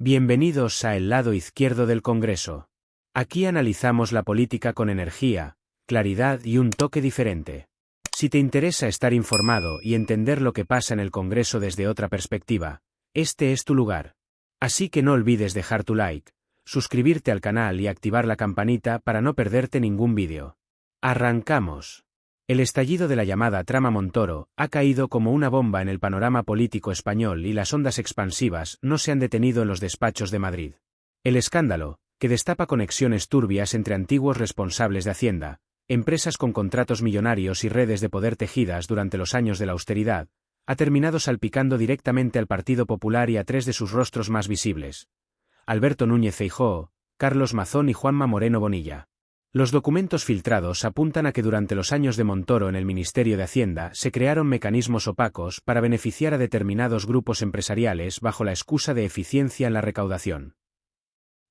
Bienvenidos a El lado izquierdo del Congreso. Aquí analizamos la política con energía, claridad y un toque diferente. Si te interesa estar informado y entender lo que pasa en el Congreso desde otra perspectiva, este es tu lugar. Así que no olvides dejar tu like, suscribirte al canal y activar la campanita para no perderte ningún vídeo. ¡Arrancamos! El estallido de la llamada trama Montoro ha caído como una bomba en el panorama político español y las ondas expansivas no se han detenido en los despachos de Madrid. El escándalo, que destapa conexiones turbias entre antiguos responsables de Hacienda, empresas con contratos millonarios y redes de poder tejidas durante los años de la austeridad, ha terminado salpicando directamente al Partido Popular y a tres de sus rostros más visibles: Alberto Núñez Feijóo, Carlos Mazón y Juanma Moreno Bonilla. Los documentos filtrados apuntan a que durante los años de Montoro en el Ministerio de Hacienda se crearon mecanismos opacos para beneficiar a determinados grupos empresariales bajo la excusa de eficiencia en la recaudación.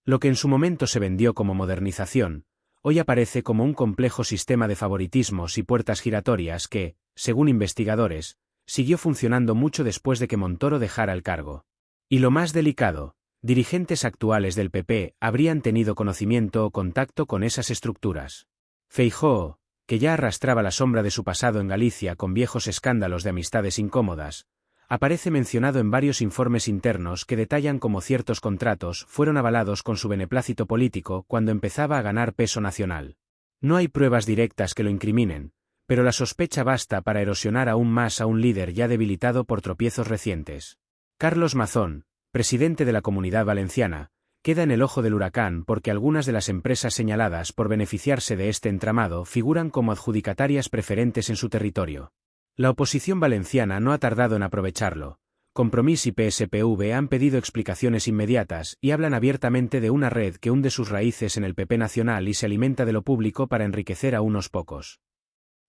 Lo que en su momento se vendió como modernización, hoy aparece como un complejo sistema de favoritismos y puertas giratorias que, según investigadores, siguió funcionando mucho después de que Montoro dejara el cargo. Y lo más delicado, dirigentes actuales del PP habrían tenido conocimiento o contacto con esas estructuras. Feijóo, que ya arrastraba la sombra de su pasado en Galicia con viejos escándalos de amistades incómodas, aparece mencionado en varios informes internos que detallan cómo ciertos contratos fueron avalados con su beneplácito político cuando empezaba a ganar peso nacional. No hay pruebas directas que lo incriminen, pero la sospecha basta para erosionar aún más a un líder ya debilitado por tropiezos recientes. Carlos Mazón, presidente de la Comunidad Valenciana, queda en el ojo del huracán porque algunas de las empresas señaladas por beneficiarse de este entramado figuran como adjudicatarias preferentes en su territorio. La oposición valenciana no ha tardado en aprovecharlo. Compromís y PSPV han pedido explicaciones inmediatas y hablan abiertamente de una red que hunde sus raíces en el PP nacional y se alimenta de lo público para enriquecer a unos pocos.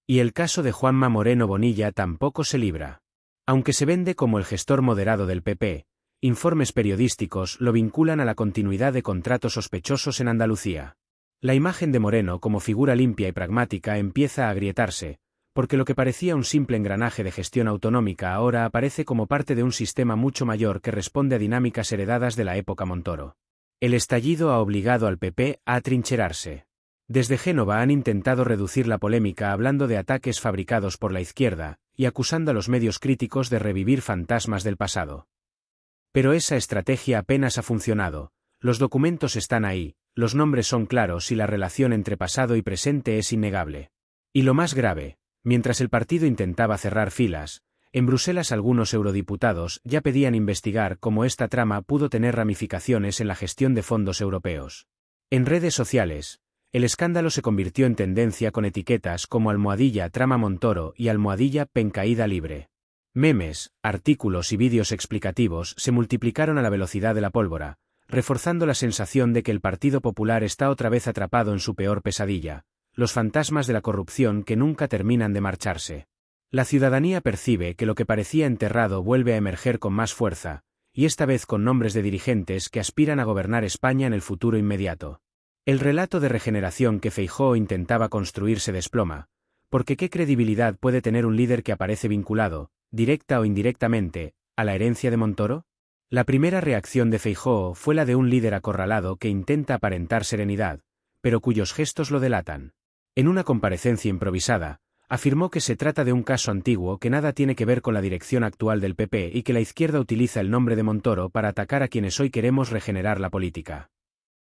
Y el caso de Juanma Moreno Bonilla tampoco se libra. Aunque se vende como el gestor moderado del PP, informes periodísticos lo vinculan a la continuidad de contratos sospechosos en Andalucía. La imagen de Moreno como figura limpia y pragmática empieza a agrietarse, porque lo que parecía un simple engranaje de gestión autonómica ahora aparece como parte de un sistema mucho mayor que responde a dinámicas heredadas de la época Montoro. El estallido ha obligado al PP a atrincherarse. Desde Génova han intentado reducir la polémica hablando de ataques fabricados por la izquierda y acusando a los medios críticos de revivir fantasmas del pasado. Pero esa estrategia apenas ha funcionado. Los documentos están ahí, los nombres son claros y la relación entre pasado y presente es innegable. Y lo más grave, mientras el partido intentaba cerrar filas, en Bruselas algunos eurodiputados ya pedían investigar cómo esta trama pudo tener ramificaciones en la gestión de fondos europeos. En redes sociales, el escándalo se convirtió en tendencia con etiquetas como almohadilla trama Montoro y almohadilla pencaída libre. Memes, artículos y vídeos explicativos se multiplicaron a la velocidad de la pólvora, reforzando la sensación de que el Partido Popular está otra vez atrapado en su peor pesadilla, los fantasmas de la corrupción que nunca terminan de marcharse. La ciudadanía percibe que lo que parecía enterrado vuelve a emerger con más fuerza, y esta vez con nombres de dirigentes que aspiran a gobernar España en el futuro inmediato. El relato de regeneración que Feijóo intentaba construir se desploma, porque ¿qué credibilidad puede tener un líder que aparece vinculado, directa o indirectamente, a la herencia de Montoro? La primera reacción de Feijóo fue la de un líder acorralado que intenta aparentar serenidad, pero cuyos gestos lo delatan. En una comparecencia improvisada, afirmó que se trata de un caso antiguo que nada tiene que ver con la dirección actual del PP y que la izquierda utiliza el nombre de Montoro para atacar a quienes hoy queremos regenerar la política.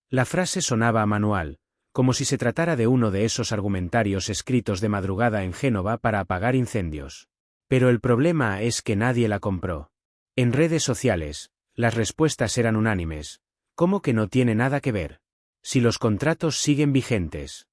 La frase sonaba a manual, como si se tratara de uno de esos argumentarios escritos de madrugada en Génova para apagar incendios. Pero el problema es que nadie la compró. En redes sociales, las respuestas eran unánimes. ¿Cómo que no tiene nada que ver? Si los contratos siguen vigentes.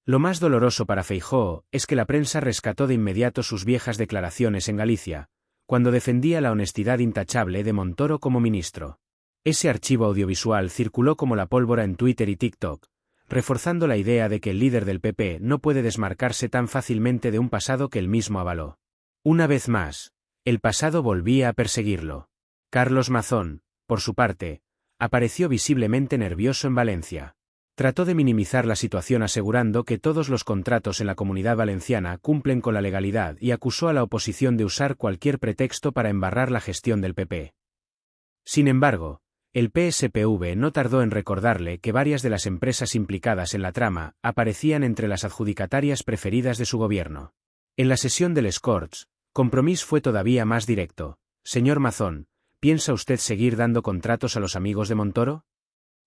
Lo más doloroso para Feijóo es que la prensa rescató de inmediato sus viejas declaraciones en Galicia, cuando defendía la honestidad intachable de Montoro como ministro. Ese archivo audiovisual circuló como la pólvora en Twitter y TikTok, reforzando la idea de que el líder del PP no puede desmarcarse tan fácilmente de un pasado que él mismo avaló. Una vez más, el pasado volvía a perseguirlo. Carlos Mazón, por su parte, apareció visiblemente nervioso en Valencia. Trató de minimizar la situación asegurando que todos los contratos en la Comunidad Valenciana cumplen con la legalidad y acusó a la oposición de usar cualquier pretexto para embarrar la gestión del PP. Sin embargo, El PSPV no tardó en recordarle que varias de las empresas implicadas en la trama aparecían entre las adjudicatarias preferidas de su gobierno. En la sesión del Scorch, Compromís fue todavía más directo. Señor Mazón, ¿piensa usted seguir dando contratos a los amigos de Montoro?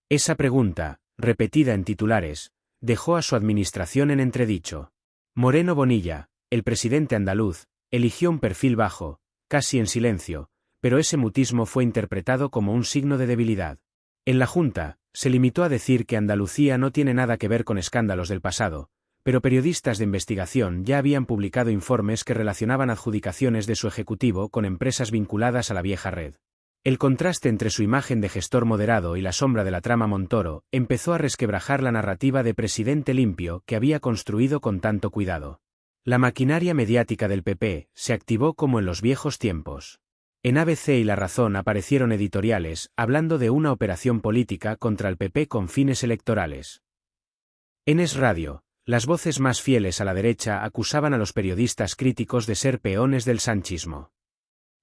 Esa pregunta, repetida en titulares, dejó a su administración en entredicho. Moreno Bonilla, el presidente andaluz, eligió un perfil bajo, casi en silencio, pero ese mutismo fue interpretado como un signo de debilidad. En la Junta, se limitó a decir que Andalucía no tiene nada que ver con escándalos del pasado, pero periodistas de investigación ya habían publicado informes que relacionaban adjudicaciones de su ejecutivo con empresas vinculadas a la vieja red. El contraste entre su imagen de gestor moderado y la sombra de la trama Montoro empezó a resquebrajar la narrativa de presidente limpio que había construido con tanto cuidado. La maquinaria mediática del PP se activó como en los viejos tiempos. En ABC y La Razón aparecieron editoriales hablando de una operación política contra el PP con fines electorales. En Es Radio, las voces más fieles a la derecha acusaban a los periodistas críticos de ser peones del sanchismo.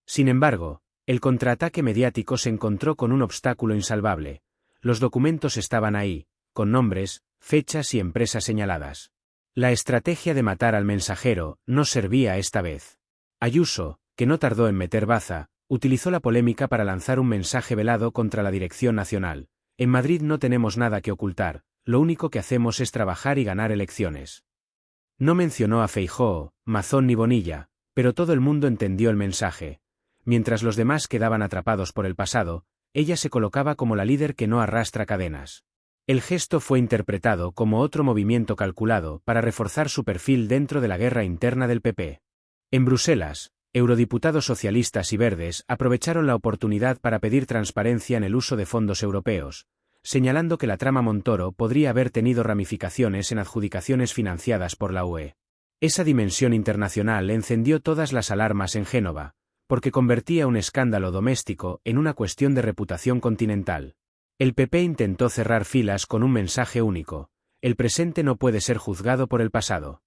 Sin embargo, el contraataque mediático se encontró con un obstáculo insalvable. Los documentos estaban ahí, con nombres, fechas y empresas señaladas. La estrategia de matar al mensajero no servía esta vez. Ayuso, que no tardó en meter baza, utilizó la polémica para lanzar un mensaje velado contra la dirección nacional. En Madrid no tenemos nada que ocultar, lo único que hacemos es trabajar y ganar elecciones. No mencionó a Feijóo, Mazón ni Bonilla, pero todo el mundo entendió el mensaje. Mientras los demás quedaban atrapados por el pasado, ella se colocaba como la líder que no arrastra cadenas. El gesto fue interpretado como otro movimiento calculado para reforzar su perfil dentro de la guerra interna del PP. En Bruselas, eurodiputados socialistas y verdes aprovecharon la oportunidad para pedir transparencia en el uso de fondos europeos, señalando que la trama Montoro podría haber tenido ramificaciones en adjudicaciones financiadas por la UE. Esa dimensión internacional encendió todas las alarmas en Génova, porque convertía un escándalo doméstico en una cuestión de reputación continental. El PP intentó cerrar filas con un mensaje único: el presente no puede ser juzgado por el pasado.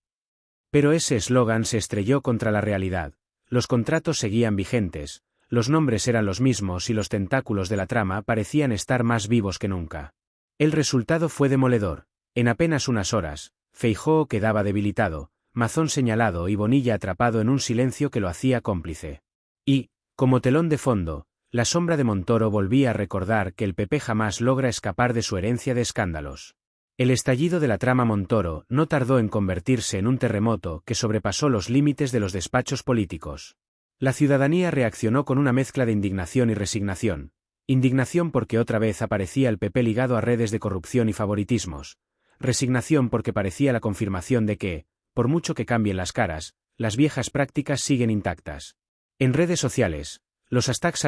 Pero ese eslogan se estrelló contra la realidad. Los contratos seguían vigentes, los nombres eran los mismos y los tentáculos de la trama parecían estar más vivos que nunca. El resultado fue demoledor. En apenas unas horas, Feijóo quedaba debilitado, Mazón señalado y Bonilla atrapado en un silencio que lo hacía cómplice. Y, como telón de fondo, la sombra de Montoro volvía a recordar que el PP jamás logra escapar de su herencia de escándalos. El estallido de la trama Montoro no tardó en convertirse en un terremoto que sobrepasó los límites de los despachos políticos. La ciudadanía reaccionó con una mezcla de indignación y resignación. Indignación porque otra vez aparecía el PP ligado a redes de corrupción y favoritismos. Resignación porque parecía la confirmación de que, por mucho que cambien las caras, las viejas prácticas siguen intactas. En redes sociales, los hashtags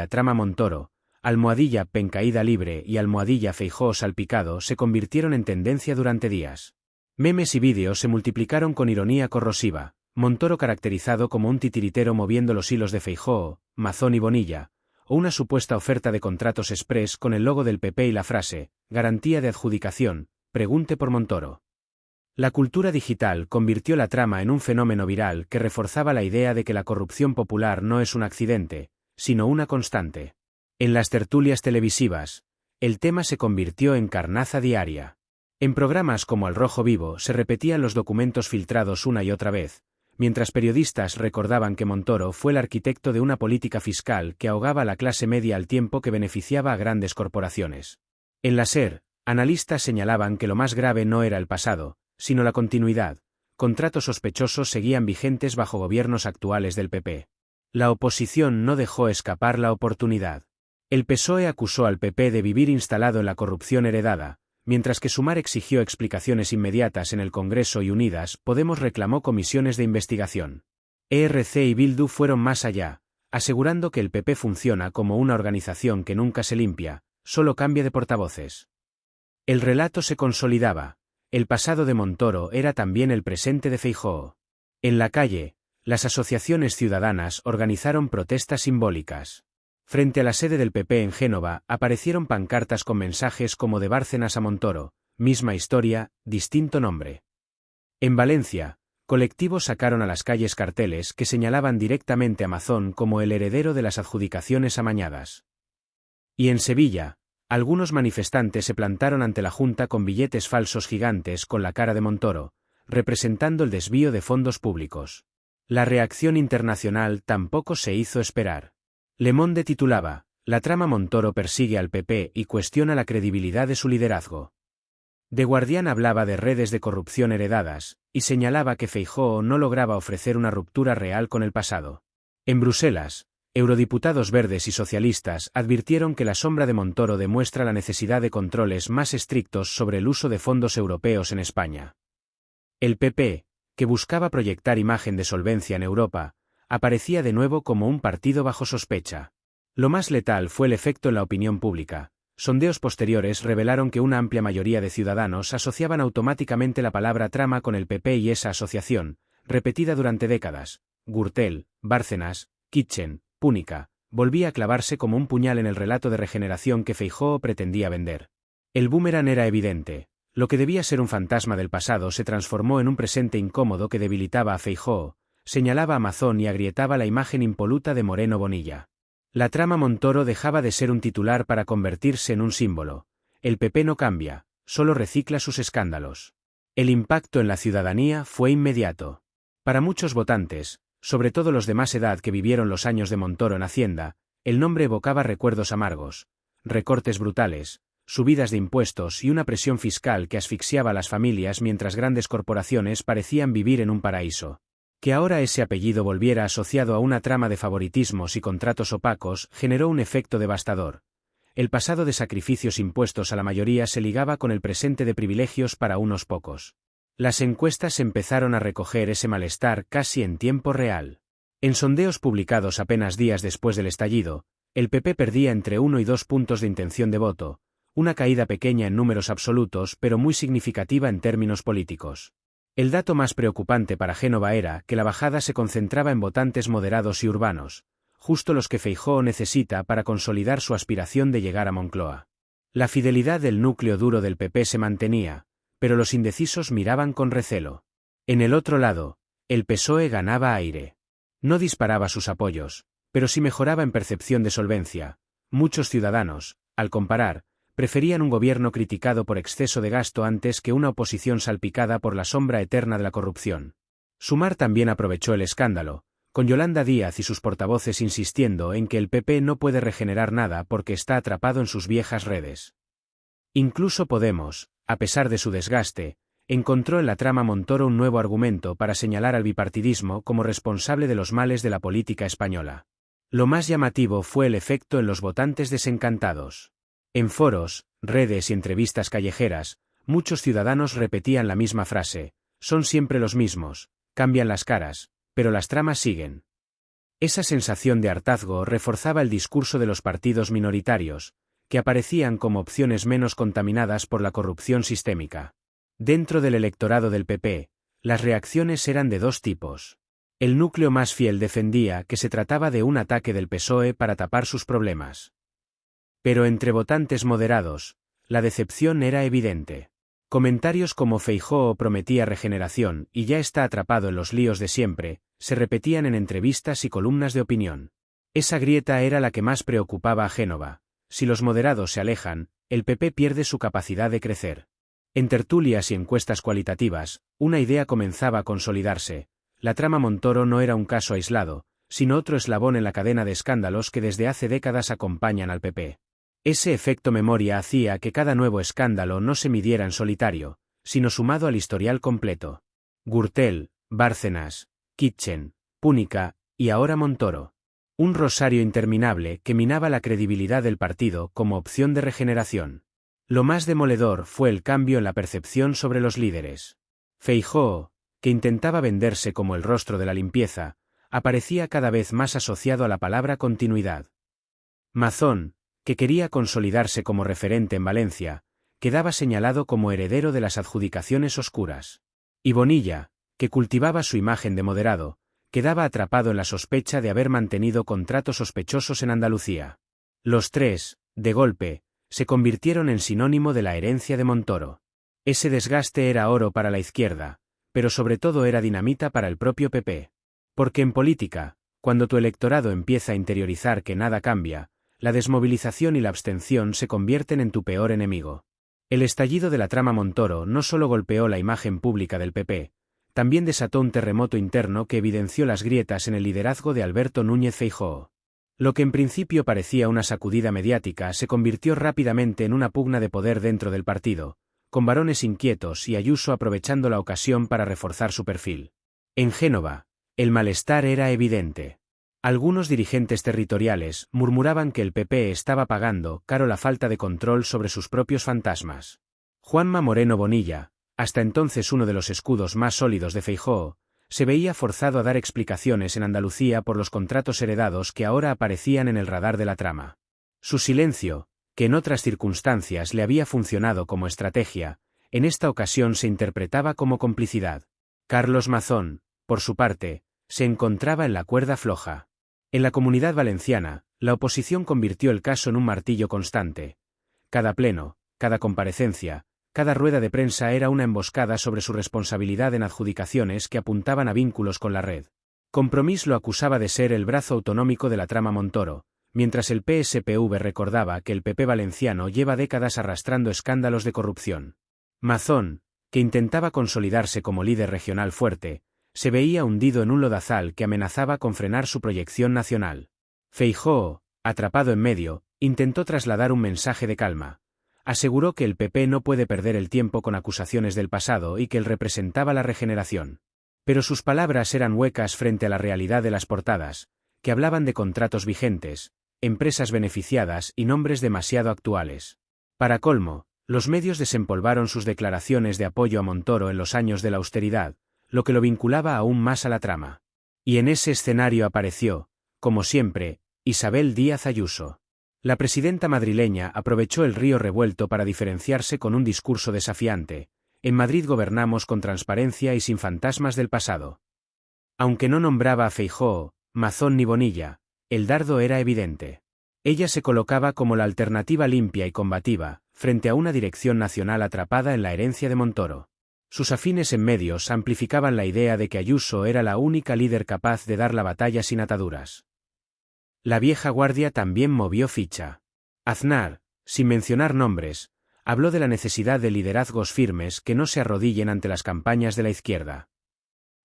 #trama Montoro, #pencaída libre y #Feijóo salpicado se convirtieron en tendencia durante días. Memes y vídeos se multiplicaron con ironía corrosiva. Montoro caracterizado como un titiritero moviendo los hilos de Feijóo, Mazón y Bonilla, o una supuesta oferta de contratos express con el logo del PP y la frase, garantía de adjudicación, pregunte por Montoro. La cultura digital convirtió la trama en un fenómeno viral que reforzaba la idea de que la corrupción popular no es un accidente, sino una constante. En las tertulias televisivas, el tema se convirtió en carnaza diaria. En programas como Al Rojo Vivo se repetían los documentos filtrados una y otra vez, mientras periodistas recordaban que Montoro fue el arquitecto de una política fiscal que ahogaba a la clase media al tiempo que beneficiaba a grandes corporaciones. En la SER, analistas señalaban que lo más grave no era el pasado, sino la continuidad. Contratos sospechosos seguían vigentes bajo gobiernos actuales del PP. La oposición no dejó escapar la oportunidad. El PSOE acusó al PP de vivir instalado en la corrupción heredada, mientras que Sumar exigió explicaciones inmediatas en el Congreso y Unidas Podemos reclamó comisiones de investigación. ERC y Bildu fueron más allá, asegurando que el PP funciona como una organización que nunca se limpia, solo cambia de portavoces. El relato se consolidaba. El pasado de Montoro era también el presente de Feijóo. En la calle, las asociaciones ciudadanas organizaron protestas simbólicas. Frente a la sede del PP en Génova aparecieron pancartas con mensajes como de Bárcenas a Montoro, misma historia, distinto nombre. En Valencia, colectivos sacaron a las calles carteles que señalaban directamente a Mazón como el heredero de las adjudicaciones amañadas. Y en Sevilla, algunos manifestantes se plantaron ante la Junta con billetes falsos gigantes con la cara de Montoro, representando el desvío de fondos públicos. La reacción internacional tampoco se hizo esperar. Le Monde titulaba: "La trama Montoro persigue al PP y cuestiona la credibilidad de su liderazgo". The Guardian hablaba de redes de corrupción heredadas, y señalaba que Feijóo no lograba ofrecer una ruptura real con el pasado. En Bruselas, eurodiputados verdes y socialistas advirtieron que la sombra de Montoro demuestra la necesidad de controles más estrictos sobre el uso de fondos europeos en España. El PP, que buscaba proyectar imagen de solvencia en Europa, aparecía de nuevo como un partido bajo sospecha. Lo más letal fue el efecto en la opinión pública. Sondeos posteriores revelaron que una amplia mayoría de ciudadanos asociaban automáticamente la palabra trama con el PP y esa asociación, repetida durante décadas, Gürtel, Bárcenas, Kitchen, Púnica, volvía a clavarse como un puñal en el relato de regeneración que Feijóo pretendía vender. El boomerang era evidente. Lo que debía ser un fantasma del pasado se transformó en un presente incómodo que debilitaba a Feijóo, señalaba a Mazón y agrietaba la imagen impoluta de Moreno Bonilla. La trama Montoro dejaba de ser un titular para convertirse en un símbolo. El PP no cambia, solo recicla sus escándalos. El impacto en la ciudadanía fue inmediato. Para muchos votantes, sobre todo los de más edad que vivieron los años de Montoro en Hacienda, el nombre evocaba recuerdos amargos, recortes brutales, subidas de impuestos y una presión fiscal que asfixiaba a las familias mientras grandes corporaciones parecían vivir en un paraíso. Que ahora ese apellido volviera asociado a una trama de favoritismos y contratos opacos generó un efecto devastador. El pasado de sacrificios impuestos a la mayoría se ligaba con el presente de privilegios para unos pocos. Las encuestas empezaron a recoger ese malestar casi en tiempo real. En sondeos publicados apenas días después del estallido, el PP perdía entre 1 y 2 puntos de intención de voto, una caída pequeña en números absolutos pero muy significativa en términos políticos. El dato más preocupante para Génova era que la bajada se concentraba en votantes moderados y urbanos, justo los que Feijóo necesita para consolidar su aspiración de llegar a Moncloa. La fidelidad del núcleo duro del PP se mantenía, pero los indecisos miraban con recelo. En el otro lado, el PSOE ganaba aire. No disparaba sus apoyos, pero sí mejoraba en percepción de solvencia. Muchos ciudadanos, al comparar, preferían un gobierno criticado por exceso de gasto antes que una oposición salpicada por la sombra eterna de la corrupción. Sumar también aprovechó el escándalo, con Yolanda Díaz y sus portavoces insistiendo en que el PP no puede regenerar nada porque está atrapado en sus viejas redes. Incluso Podemos, a pesar de su desgaste, encontró en la trama Montoro un nuevo argumento para señalar al bipartidismo como responsable de los males de la política española. Lo más llamativo fue el efecto en los votantes desencantados. En foros, redes y entrevistas callejeras, muchos ciudadanos repetían la misma frase: son siempre los mismos, cambian las caras, pero las tramas siguen. Esa sensación de hartazgo reforzaba el discurso de los partidos minoritarios, que aparecían como opciones menos contaminadas por la corrupción sistémica. Dentro del electorado del PP, las reacciones eran de dos tipos. El núcleo más fiel defendía que se trataba de un ataque del PSOE para tapar sus problemas. Pero entre votantes moderados, la decepción era evidente. Comentarios como Feijóo prometía regeneración y ya está atrapado en los líos de siempre, se repetían en entrevistas y columnas de opinión. Esa grieta era la que más preocupaba a Génova. Si los moderados se alejan, el PP pierde su capacidad de crecer. En tertulias y encuestas cualitativas, una idea comenzaba a consolidarse. La trama Montoro no era un caso aislado, sino otro eslabón en la cadena de escándalos que desde hace décadas acompañan al PP. Ese efecto memoria hacía que cada nuevo escándalo no se midiera en solitario, sino sumado al historial completo. Gürtel, Bárcenas, Kitchen, Púnica, y ahora Montoro. Un rosario interminable que minaba la credibilidad del partido como opción de regeneración. Lo más demoledor fue el cambio en la percepción sobre los líderes. Feijóo, que intentaba venderse como el rostro de la limpieza, aparecía cada vez más asociado a la palabra continuidad. Mazón, que quería consolidarse como referente en Valencia, quedaba señalado como heredero de las adjudicaciones oscuras. Y Bonilla, que cultivaba su imagen de moderado, quedaba atrapado en la sospecha de haber mantenido contratos sospechosos en Andalucía. Los tres, de golpe, se convirtieron en sinónimo de la herencia de Montoro. Ese desgaste era oro para la izquierda, pero sobre todo era dinamita para el propio PP. Porque en política, cuando tu electorado empieza a interiorizar que nada cambia, la desmovilización y la abstención se convierten en tu peor enemigo. El estallido de la trama Montoro no solo golpeó la imagen pública del PP, también desató un terremoto interno que evidenció las grietas en el liderazgo de Alberto Núñez Feijóo. Lo que en principio parecía una sacudida mediática se convirtió rápidamente en una pugna de poder dentro del partido, con varones inquietos y Ayuso aprovechando la ocasión para reforzar su perfil. En Génova, el malestar era evidente. Algunos dirigentes territoriales murmuraban que el PP estaba pagando caro la falta de control sobre sus propios fantasmas. Juanma Moreno Bonilla, hasta entonces uno de los escudos más sólidos de Feijóo, se veía forzado a dar explicaciones en Andalucía por los contratos heredados que ahora aparecían en el radar de la trama. Su silencio, que en otras circunstancias le había funcionado como estrategia, en esta ocasión se interpretaba como complicidad. Carlos Mazón, por su parte, se encontraba en la cuerda floja. En la Comunidad Valenciana, la oposición convirtió el caso en un martillo constante. Cada pleno, cada comparecencia, cada rueda de prensa era una emboscada sobre su responsabilidad en adjudicaciones que apuntaban a vínculos con la red. Compromís lo acusaba de ser el brazo autonómico de la trama Montoro, mientras el PSPV recordaba que el PP valenciano lleva décadas arrastrando escándalos de corrupción. Mazón, que intentaba consolidarse como líder regional fuerte, se veía hundido en un lodazal que amenazaba con frenar su proyección nacional. Feijóo, atrapado en medio, intentó trasladar un mensaje de calma. Aseguró que el PP no puede perder el tiempo con acusaciones del pasado y que él representaba la regeneración. Pero sus palabras eran huecas frente a la realidad de las portadas, que hablaban de contratos vigentes, empresas beneficiadas y nombres demasiado actuales. Para colmo, los medios desempolvaron sus declaraciones de apoyo a Montoro en los años de la austeridad, lo que lo vinculaba aún más a la trama. Y en ese escenario apareció, como siempre, Isabel Díaz Ayuso. La presidenta madrileña aprovechó el río revuelto para diferenciarse con un discurso desafiante. En Madrid gobernamos con transparencia y sin fantasmas del pasado. Aunque no nombraba a Feijóo, Mazón ni Bonilla, el dardo era evidente. Ella se colocaba como la alternativa limpia y combativa, frente a una dirección nacional atrapada en la herencia de Montoro. Sus afines en medios amplificaban la idea de que Ayuso era la única líder capaz de dar la batalla sin ataduras. La vieja guardia también movió ficha. Aznar, sin mencionar nombres, habló de la necesidad de liderazgos firmes que no se arrodillen ante las campañas de la izquierda.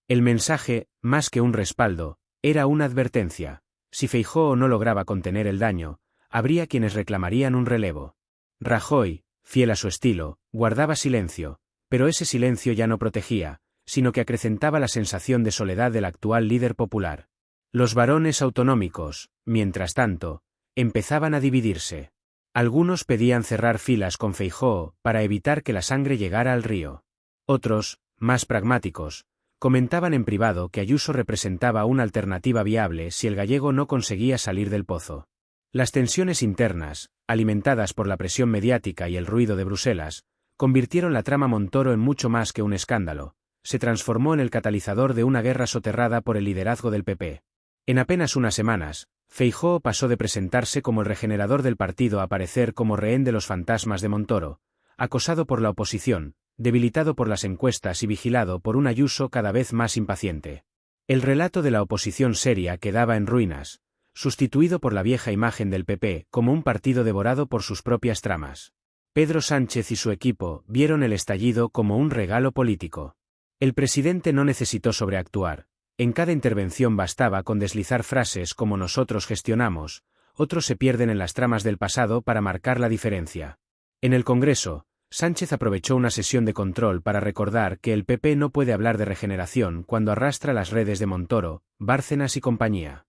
El mensaje, más que un respaldo, era una advertencia. Si Feijóo no lograba contener el daño, habría quienes reclamarían un relevo. Rajoy, fiel a su estilo, guardaba silencio, pero ese silencio ya no protegía, sino que acrecentaba la sensación de soledad del actual líder popular. Los varones autonómicos, mientras tanto, empezaban a dividirse. Algunos pedían cerrar filas con Feijóo para evitar que la sangre llegara al río. Otros, más pragmáticos, comentaban en privado que Ayuso representaba una alternativa viable si el gallego no conseguía salir del pozo. Las tensiones internas, alimentadas por la presión mediática y el ruido de Bruselas, convirtieron la trama Montoro en mucho más que un escándalo. Se transformó en el catalizador de una guerra soterrada por el liderazgo del PP. En apenas unas semanas, Feijóo pasó de presentarse como el regenerador del partido a aparecer como rehén de los fantasmas de Montoro, acosado por la oposición, debilitado por las encuestas y vigilado por un Ayuso cada vez más impaciente. El relato de la oposición seria quedaba en ruinas, sustituido por la vieja imagen del PP como un partido devorado por sus propias tramas. Pedro Sánchez y su equipo vieron el estallido como un regalo político. El presidente no necesitó sobreactuar. En cada intervención bastaba con deslizar frases como nosotros gestionamos, otros se pierden en las tramas del pasado para marcar la diferencia. En el Congreso, Sánchez aprovechó una sesión de control para recordar que el PP no puede hablar de regeneración cuando arrastra las redes de Montoro, Bárcenas y compañía.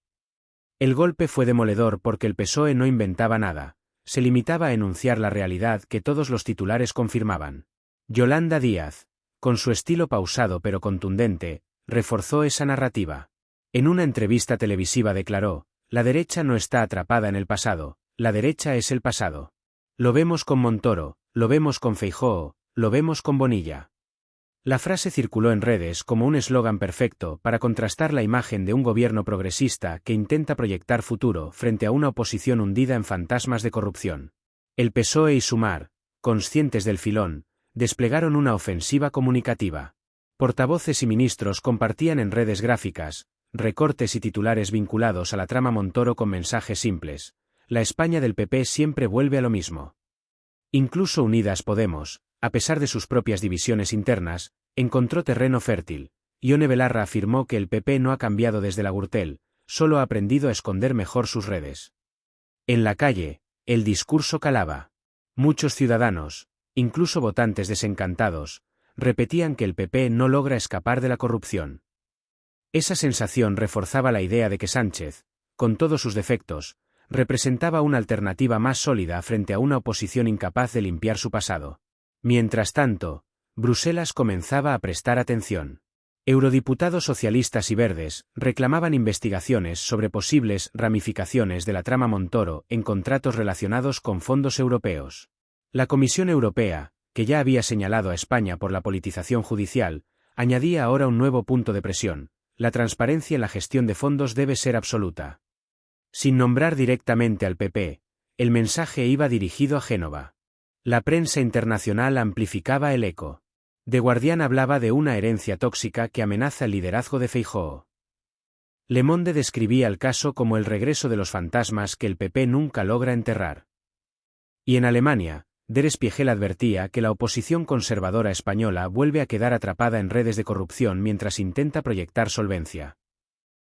El golpe fue demoledor porque el PSOE no inventaba nada, se limitaba a enunciar la realidad que todos los titulares confirmaban. Yolanda Díaz, con su estilo pausado pero contundente, reforzó esa narrativa. En una entrevista televisiva declaró: la derecha no está atrapada en el pasado, la derecha es el pasado. Lo vemos con Montoro, lo vemos con Feijóo, lo vemos con Bonilla. La frase circuló en redes como un eslogan perfecto para contrastar la imagen de un gobierno progresista que intenta proyectar futuro frente a una oposición hundida en fantasmas de corrupción. El PSOE y Sumar, conscientes del filón, desplegaron una ofensiva comunicativa. Portavoces y ministros compartían en redes gráficas, recortes y titulares vinculados a la trama Montoro con mensajes simples: la España del PP siempre vuelve a lo mismo. Incluso Unidas Podemos, a pesar de sus propias divisiones internas, encontró terreno fértil. Ione Belarra afirmó que el PP no ha cambiado desde la Gürtel, solo ha aprendido a esconder mejor sus redes. En la calle, el discurso calaba. Muchos ciudadanos, incluso votantes desencantados, repetían que el PP no logra escapar de la corrupción. Esa sensación reforzaba la idea de que Sánchez, con todos sus defectos, representaba una alternativa más sólida frente a una oposición incapaz de limpiar su pasado. Mientras tanto, Bruselas comenzaba a prestar atención. Eurodiputados socialistas y verdes reclamaban investigaciones sobre posibles ramificaciones de la trama Montoro en contratos relacionados con fondos europeos. La Comisión Europea, que ya había señalado a España por la politización judicial, añadía ahora un nuevo punto de presión: la transparencia en la gestión de fondos debe ser absoluta. Sin nombrar directamente al PP, el mensaje iba dirigido a Génova. La prensa internacional amplificaba el eco. The Guardian hablaba de una herencia tóxica que amenaza el liderazgo de Feijóo. Le Monde describía el caso como el regreso de los fantasmas que el PP nunca logra enterrar. Y en Alemania, Der Spiegel advertía que la oposición conservadora española vuelve a quedar atrapada en redes de corrupción mientras intenta proyectar solvencia.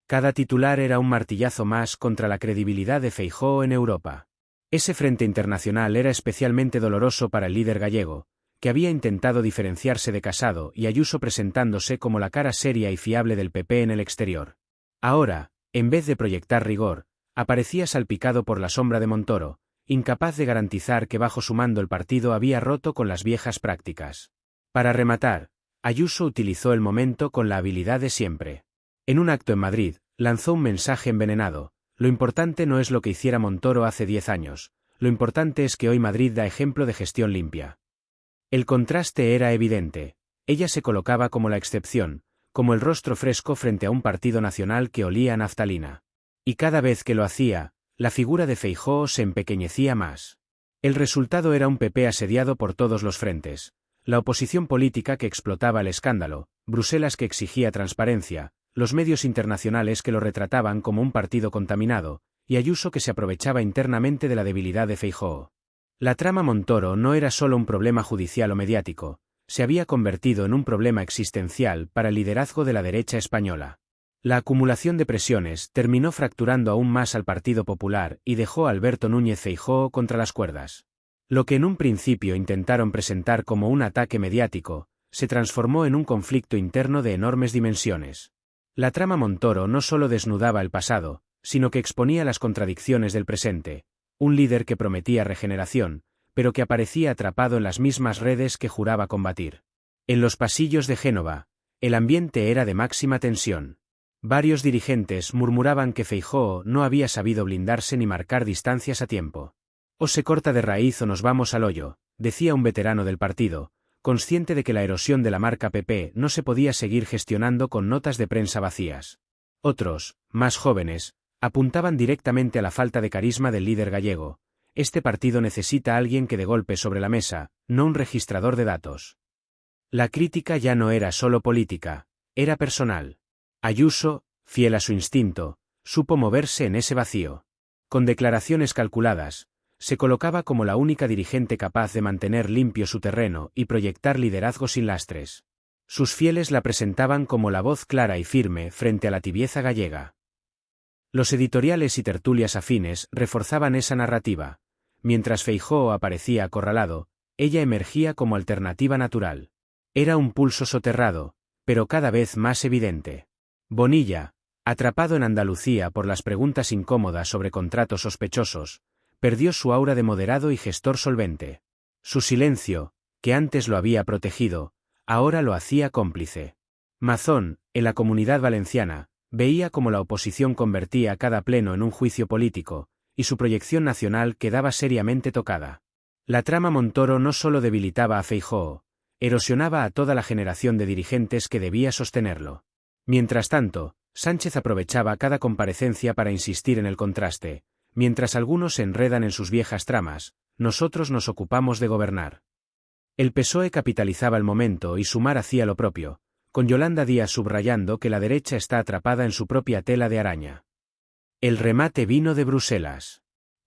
Cada titular era un martillazo más contra la credibilidad de Feijóo en Europa. Ese frente internacional era especialmente doloroso para el líder gallego, que había intentado diferenciarse de Casado y Ayuso presentándose como la cara seria y fiable del PP en el exterior. Ahora, en vez de proyectar rigor, aparecía salpicado por la sombra de Montoro, incapaz de garantizar que bajo su mando el partido había roto con las viejas prácticas. Para rematar, Ayuso utilizó el momento con la habilidad de siempre. En un acto en Madrid, lanzó un mensaje envenenado: lo importante no es lo que hiciera Montoro hace 10 años, lo importante es que hoy Madrid da ejemplo de gestión limpia. El contraste era evidente. Ella se colocaba como la excepción, como el rostro fresco frente a un partido nacional que olía a naftalina. Y cada vez que lo hacía, la figura de Feijóo se empequeñecía más. El resultado era un PP asediado por todos los frentes: la oposición política que explotaba el escándalo, Bruselas que exigía transparencia, los medios internacionales que lo retrataban como un partido contaminado, y Ayuso que se aprovechaba internamente de la debilidad de Feijóo. La trama Montoro no era solo un problema judicial o mediático, se había convertido en un problema existencial para el liderazgo de la derecha española. La acumulación de presiones terminó fracturando aún más al Partido Popular y dejó a Alberto Núñez Feijóo contra las cuerdas. Lo que en un principio intentaron presentar como un ataque mediático, se transformó en un conflicto interno de enormes dimensiones. La trama Montoro no solo desnudaba el pasado, sino que exponía las contradicciones del presente: un líder que prometía regeneración, pero que aparecía atrapado en las mismas redes que juraba combatir. En los pasillos de Génova, el ambiente era de máxima tensión. Varios dirigentes murmuraban que Feijóo no había sabido blindarse ni marcar distancias a tiempo. O se corta de raíz o nos vamos al hoyo, decía un veterano del partido, consciente de que la erosión de la marca PP no se podía seguir gestionando con notas de prensa vacías. Otros, más jóvenes, apuntaban directamente a la falta de carisma del líder gallego: este partido necesita a alguien que dé golpe sobre la mesa, no un registrador de datos. La crítica ya no era solo política, era personal. Ayuso, fiel a su instinto, supo moverse en ese vacío. Con declaraciones calculadas, se colocaba como la única dirigente capaz de mantener limpio su terreno y proyectar liderazgo sin lastres. Sus fieles la presentaban como la voz clara y firme frente a la tibieza gallega. Los editoriales y tertulias afines reforzaban esa narrativa. Mientras Feijóo aparecía acorralado, ella emergía como alternativa natural. Era un pulso soterrado, pero cada vez más evidente. Bonilla, atrapado en Andalucía por las preguntas incómodas sobre contratos sospechosos, perdió su aura de moderado y gestor solvente. Su silencio, que antes lo había protegido, ahora lo hacía cómplice. Mazón, en la Comunidad Valenciana, veía cómo la oposición convertía cada pleno en un juicio político, y su proyección nacional quedaba seriamente tocada. La trama Montoro no solo debilitaba a Feijóo, erosionaba a toda la generación de dirigentes que debía sostenerlo. Mientras tanto, Sánchez aprovechaba cada comparecencia para insistir en el contraste: mientras algunos se enredan en sus viejas tramas, nosotros nos ocupamos de gobernar. El PSOE capitalizaba el momento y Sumar hacía lo propio, con Yolanda Díaz subrayando que la derecha está atrapada en su propia tela de araña. El remate vino de Bruselas.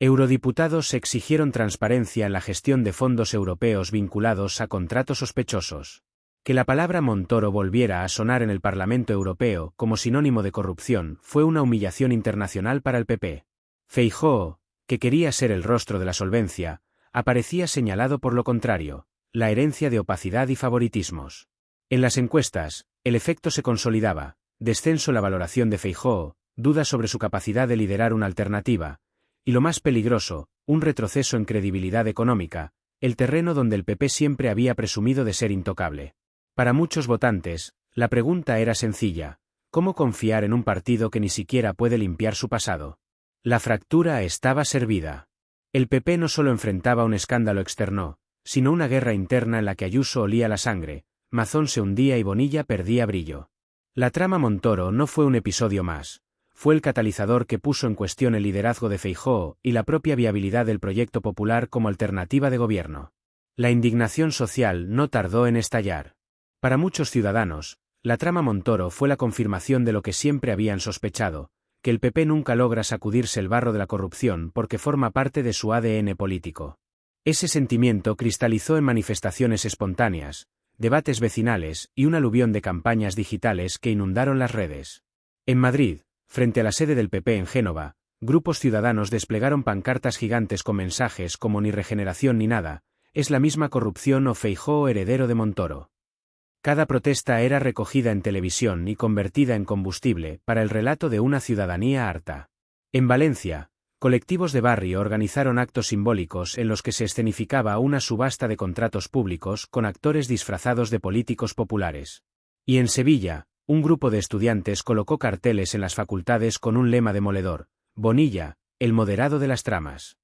Eurodiputados exigieron transparencia en la gestión de fondos europeos vinculados a contratos sospechosos. Que la palabra Montoro volviera a sonar en el Parlamento Europeo como sinónimo de corrupción fue una humillación internacional para el PP. Feijóo, que quería ser el rostro de la solvencia, aparecía señalado por lo contrario, la herencia de opacidad y favoritismos. En las encuestas, el efecto se consolidaba, descenso en la valoración de Feijóo, dudas sobre su capacidad de liderar una alternativa, y lo más peligroso, un retroceso en credibilidad económica, el terreno donde el PP siempre había presumido de ser intocable. Para muchos votantes, la pregunta era sencilla: ¿cómo confiar en un partido que ni siquiera puede limpiar su pasado? La fractura estaba servida. El PP no solo enfrentaba un escándalo externo, sino una guerra interna en la que Ayuso olía la sangre, Mazón se hundía y Bonilla perdía brillo. La trama Montoro no fue un episodio más, fue el catalizador que puso en cuestión el liderazgo de Feijóo y la propia viabilidad del proyecto popular como alternativa de gobierno. La indignación social no tardó en estallar. Para muchos ciudadanos, la trama Montoro fue la confirmación de lo que siempre habían sospechado, que el PP nunca logra sacudirse el barro de la corrupción porque forma parte de su ADN político. Ese sentimiento cristalizó en manifestaciones espontáneas, debates vecinales y un aluvión de campañas digitales que inundaron las redes. En Madrid, frente a la sede del PP en Génova, grupos ciudadanos desplegaron pancartas gigantes con mensajes como "ni regeneración ni nada", "es la misma corrupción" o "Feijóo heredero de Montoro". Cada protesta era recogida en televisión y convertida en combustible para el relato de una ciudadanía harta. En Valencia, colectivos de barrio organizaron actos simbólicos en los que se escenificaba una subasta de contratos públicos con actores disfrazados de políticos populares. Y en Sevilla, un grupo de estudiantes colocó carteles en las facultades con un lema demoledor: Bonilla, el moderado de las tramas.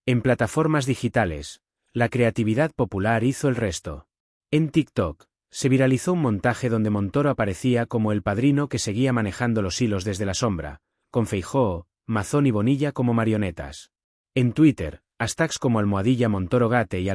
En plataformas digitales, la creatividad popular hizo el resto. En TikTok, se viralizó un montaje donde Montoro aparecía como el padrino que seguía manejando los hilos desde la sombra, con Feijóo, Mazón y Bonilla como marionetas. En Twitter, hashtags como #MontoroGate y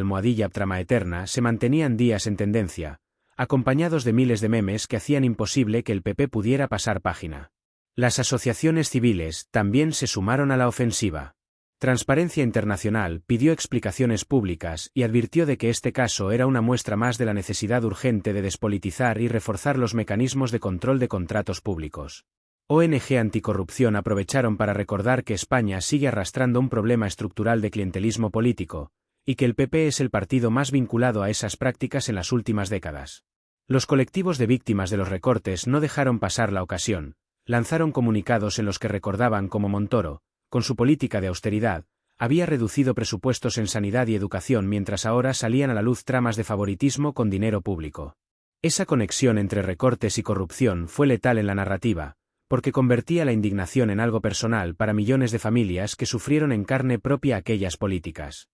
#Tramaeterna se mantenían días en tendencia, acompañados de miles de memes que hacían imposible que el PP pudiera pasar página. Las asociaciones civiles también se sumaron a la ofensiva. Transparencia Internacional pidió explicaciones públicas y advirtió de que este caso era una muestra más de la necesidad urgente de despolitizar y reforzar los mecanismos de control de contratos públicos. ONG anticorrupción aprovecharon para recordar que España sigue arrastrando un problema estructural de clientelismo político, y que el PP es el partido más vinculado a esas prácticas en las últimas décadas. Los colectivos de víctimas de los recortes no dejaron pasar la ocasión, lanzaron comunicados en los que recordaban cómo Montoro, con su política de austeridad, había reducido presupuestos en sanidad y educación mientras ahora salían a la luz tramas de favoritismo con dinero público. Esa conexión entre recortes y corrupción fue letal en la narrativa, porque convertía la indignación en algo personal para millones de familias que sufrieron en carne propia aquellas políticas.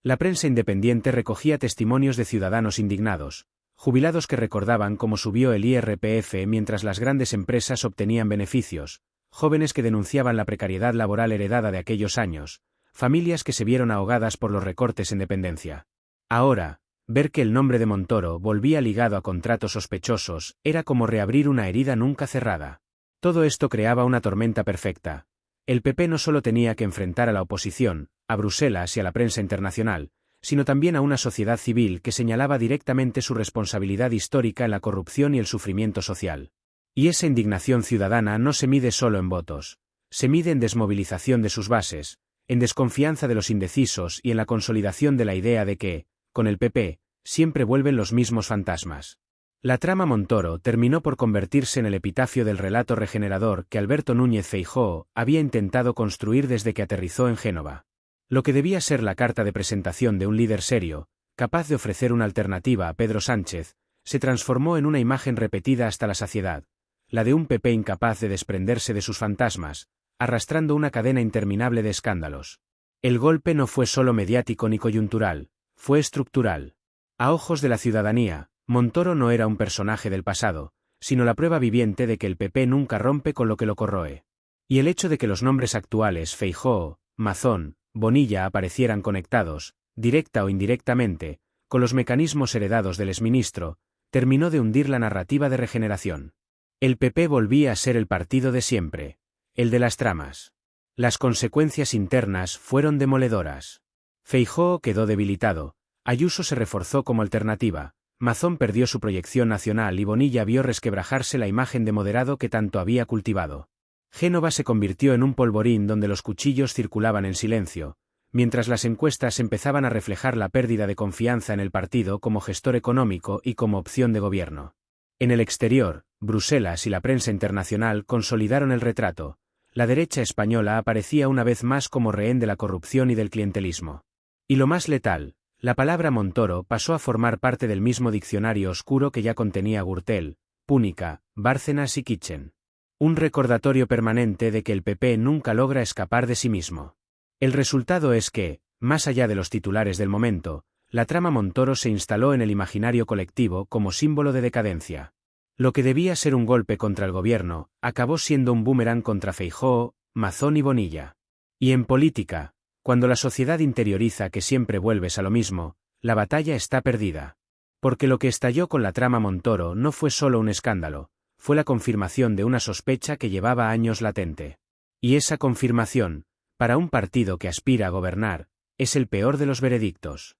La prensa independiente recogía testimonios de ciudadanos indignados, jubilados que recordaban cómo subió el IRPF mientras las grandes empresas obtenían beneficios, jóvenes que denunciaban la precariedad laboral heredada de aquellos años, familias que se vieron ahogadas por los recortes en dependencia. Ahora, ver que el nombre de Montoro volvía ligado a contratos sospechosos era como reabrir una herida nunca cerrada. Todo esto creaba una tormenta perfecta. El PP no solo tenía que enfrentar a la oposición, a Bruselas y a la prensa internacional, sino también a una sociedad civil que señalaba directamente su responsabilidad histórica en la corrupción y el sufrimiento social. Y esa indignación ciudadana no se mide solo en votos, se mide en desmovilización de sus bases, en desconfianza de los indecisos y en la consolidación de la idea de que, con el PP, siempre vuelven los mismos fantasmas. La trama Montoro terminó por convertirse en el epitafio del relato regenerador que Alberto Núñez Feijóo había intentado construir desde que aterrizó en Génova. Lo que debía ser la carta de presentación de un líder serio, capaz de ofrecer una alternativa a Pedro Sánchez, se transformó en una imagen repetida hasta la saciedad, la de un PP incapaz de desprenderse de sus fantasmas, arrastrando una cadena interminable de escándalos. El golpe no fue solo mediático ni coyuntural, fue estructural. A ojos de la ciudadanía, Montoro no era un personaje del pasado, sino la prueba viviente de que el PP nunca rompe con lo que lo corroe. Y el hecho de que los nombres actuales Feijóo, Mazón, Bonilla aparecieran conectados, directa o indirectamente, con los mecanismos heredados del exministro, terminó de hundir la narrativa de regeneración. El PP volvía a ser el partido de siempre, el de las tramas. Las consecuencias internas fueron demoledoras. Feijóo quedó debilitado, Ayuso se reforzó como alternativa, Mazón perdió su proyección nacional y Bonilla vio resquebrajarse la imagen de moderado que tanto había cultivado. Génova se convirtió en un polvorín donde los cuchillos circulaban en silencio, mientras las encuestas empezaban a reflejar la pérdida de confianza en el partido como gestor económico y como opción de gobierno. En el exterior, Bruselas y la prensa internacional consolidaron el retrato. La derecha española aparecía una vez más como rehén de la corrupción y del clientelismo. Y lo más letal, la palabra Montoro pasó a formar parte del mismo diccionario oscuro que ya contenía Gürtel, Púnica, Bárcenas y Kitchen. Un recordatorio permanente de que el PP nunca logra escapar de sí mismo. El resultado es que, más allá de los titulares del momento, la trama Montoro se instaló en el imaginario colectivo como símbolo de decadencia. Lo que debía ser un golpe contra el gobierno, acabó siendo un boomerang contra Feijóo, Mazón y Bonilla. Y en política, cuando la sociedad interioriza que siempre vuelves a lo mismo, la batalla está perdida. Porque lo que estalló con la trama Montoro no fue solo un escándalo, fue la confirmación de una sospecha que llevaba años latente. Y esa confirmación, para un partido que aspira a gobernar, es el peor de los veredictos.